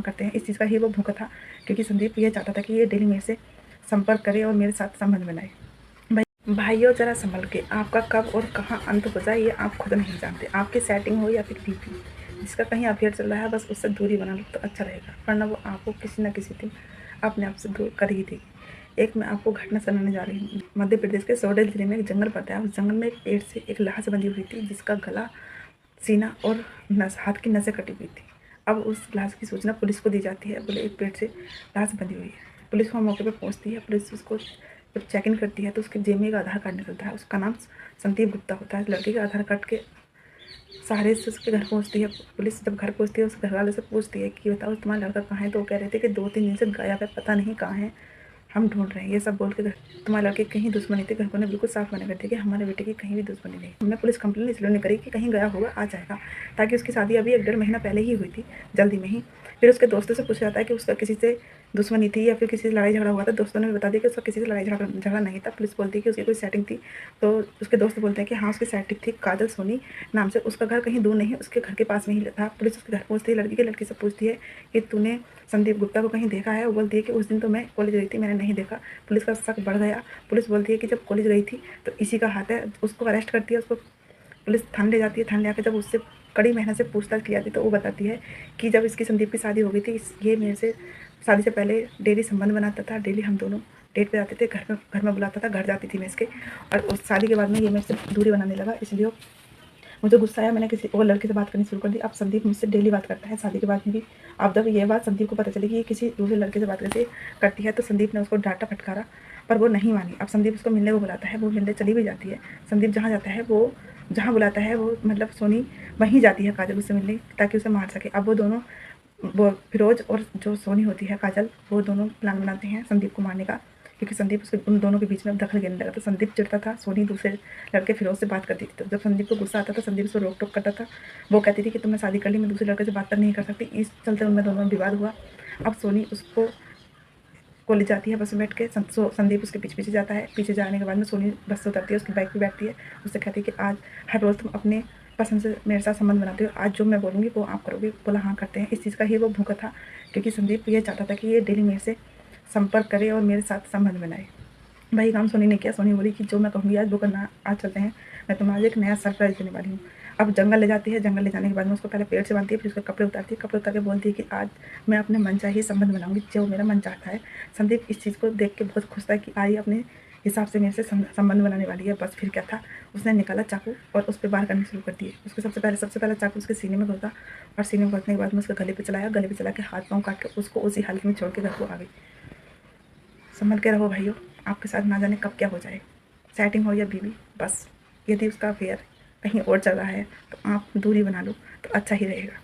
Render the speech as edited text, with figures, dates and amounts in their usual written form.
करते हैं। इस चीज़ का ही वो भूखा था, क्योंकि संदीप ये चाहता था कि ये डेली मेरे से संपर्क करे और मेरे साथ संबंध बनाए। भाइयों जरा संभल के, आपका कब और कहाँ अंत हो जाए ये आप खुद नहीं जानते। आपकी सेटिंग हो या फिर बीपी, जिसका कहीं अफेयर चल रहा है, बस उससे दूरी बना लो तो अच्छा रहेगा, वरना वो आपको किसी न किसी दिन अपने आप से दूर कर ही देगी। एक मैं आपको घटना सुनाने जा रही हूँ। मध्य प्रदेश के सोडल जिले में एक जंगल पड़ता है। उस जंगल में एक पेड़ से एक लाश बंधी हुई थी, जिसका गला, सीना और हाथ की नसें कटी हुई थी। अब उस लाश की सूचना पुलिस को दी जाती है, बोले एक पेड़ से लाश बंधी हुई है। पुलिस वहाँ मौके पर पहुँचती है। पुलिस उसको जब चेक इन करती है तो उसके जेब में एक आधार कार्ड निकलता है। उसका नाम संदीप गुप्ता होता है। लड़के के आधार कार्ड के सहारे से उसके घर पहुँचती है पुलिस। जब घर पहुँचती है, उस घर वाले से पूछती है कि बताओ तुम्हारा लड़का कहाँ है, तो वो कह रहे थे कि 2-3 दिन से गायब है, पता नहीं कहाँ है, हम ढूंढ रहे हैं। ये सब बोल के तुम्हारे लड़के कहीं दुश्मनी थी। घर को ने बिल्कुल साफ मना कर दिया कि हमारे बेटे की कहीं भी दुश्मनी नहीं। हमने पुलिस कंप्लेन इसलिए नहीं करी कि कहीं गया होगा, आ जाएगा, ताकि उसकी शादी अभी 1-1.5 महीना पहले ही हुई थी, जल्दी में ही। फिर उसके दोस्तों से पूछा जाता है कि उसका किसी से दुश्मनी थी या फिर किसी से लड़ाई झगड़ा हुआ था। दोस्तों ने भी बता दिया कि उसका किसी से लड़ाई झगड़ा नहीं था। पुलिस बोलती है कि उसकी कोई सेटिंग थी, तो उसके दोस्त बोलते हैं कि हाँ उसकी सेटिंग थी, काजल सोनी नाम से। उसका घर कहीं दूर नहीं, उसके घर के पास में ही था। पुलिस उसके घर पहुँचती है, लड़की से पूछती है कि तूने संदीप गुप्ता को कहीं देखा है। वो बोलती है कि उस दिन तो मैं कॉलेज गई थी, मैंने नहीं देखा। पुलिस का शक बढ़ गया। पुलिस बोलती है कि जब कॉलेज गई थी तो इसी का हाथ है। उसको अरेस्ट करती है। उसको पुलिस थाने ले जाती है। थाने ले आकर जब उससे कड़ी मेहनत से पूछताछ की जाती है तो वो बताती है कि जब इसकी संदीप की शादी हो गई थी, ये मेरे से शादी से पहले डेली संबंध बनाता था। डेली हम दोनों डेट पे जाते थे, घर में बुलाता था, घर जाती थी मैं इसके। और उस शादी के बाद में ये मेरे से दूरी बनाने लगा, इसलिए मुझे गुस्सा आया, मैंने किसी और लड़के से बात करनी शुरू कर दी। अब संदीप मुझसे डेली बात करता है, शादी के बाद में भी। अब जब ये बात संदीप को पता चली कि ये किसी दूसरे लड़के से बात कैसे करती है, तो संदीप ने उसको डांटा फटकारा, पर वो नहीं मानी। अब संदीप उसको मिलने को बुलाता है, वो मिलने चली भी जाती है। संदीप जहाँ जाता है, वो जहाँ बुलाता है, वो मतलब सोनी वहीं जाती है काजल उससे मिलने, ताकि उसे मार सके। अब वो फिरोज और जो सोनी होती है काजल, वो दोनों प्लान बनाते हैं संदीप को मारने का, क्योंकि संदीप उसके उन दोनों के बीच में दखल देने लगा। तो संदीप चिढ़ता था, सोनी दूसरे लड़के फिरोज से बात करती थी। तो जब संदीप को गुस्सा आता था, संदीप उसको रोक टोक करता था। वो कहती थी कि तुमने शादी कर ली, मैं दूसरे लड़के से बात तक नहीं कर सकती। इस चलते उनमें दोनों में विवाद हुआ। अब सोनी उसको कॉलेज जाती है बस में बैठ के। संदीप उसके पीछे पीछे जाता है। पीछे जाने के बाद में सोनी बस से उतरती है, उसकी बाइक पर बैठती है। उससे कहती है कि आज हर रोज़ तुम अपने पसंद से मेरे साथ संबंध बनाते हो, आज जो मैं बोलूँगी वो आप करोगे। बोला हाँ करते हैं। इस चीज़ का ही वो भूखा था, क्योंकि संदीप ये चाहता था कि ये डेली मेरे से संपर्क करे और मेरे साथ संबंध बनाए। वही काम सोनी ने किया। सोनी बोली कि जो मैं कहूँगी आज वो करना, आज चलते हैं, मैं तुम्हें आज एक नया सरप्राइज़ देने वाली हूँ। अब जंगल ले जाती है। जंगल ले जाने के बाद में उसको पहले पेड़ से बांधती है, फिर उसके कपड़े उतारती है। कपड़े उतार के बोलती है कि आज मैं अपने मन चाहे संबंध बनाऊंगी, जो मेरा मन चाहता है। संदीप इस चीज़ को देख के बहुत खुश था कि आई अपने हिसाब से मेरे से संबंध बनाने वाली है। बस फिर क्या था, उसने निकाला चाकू और उस पर वार करनी शुरू कर दिए। उसको सबसे पहले चाकू उसके सीने में घुसा, और सीने में घुसने के बाद में उसके गले पे चलाया। गले पे चला के हाथ पाँव काट के उसको उसी हालत में छोड़ के घर को आ गई। संभल के रहो भाइयों, आपके साथ ना जाने कब क्या हो जाए, सेटिंग हो या बीवी। बस यदि उसका अफेयर कहीं और चल रहा है तो आप दूरी बना लो तो अच्छा ही रहेगा।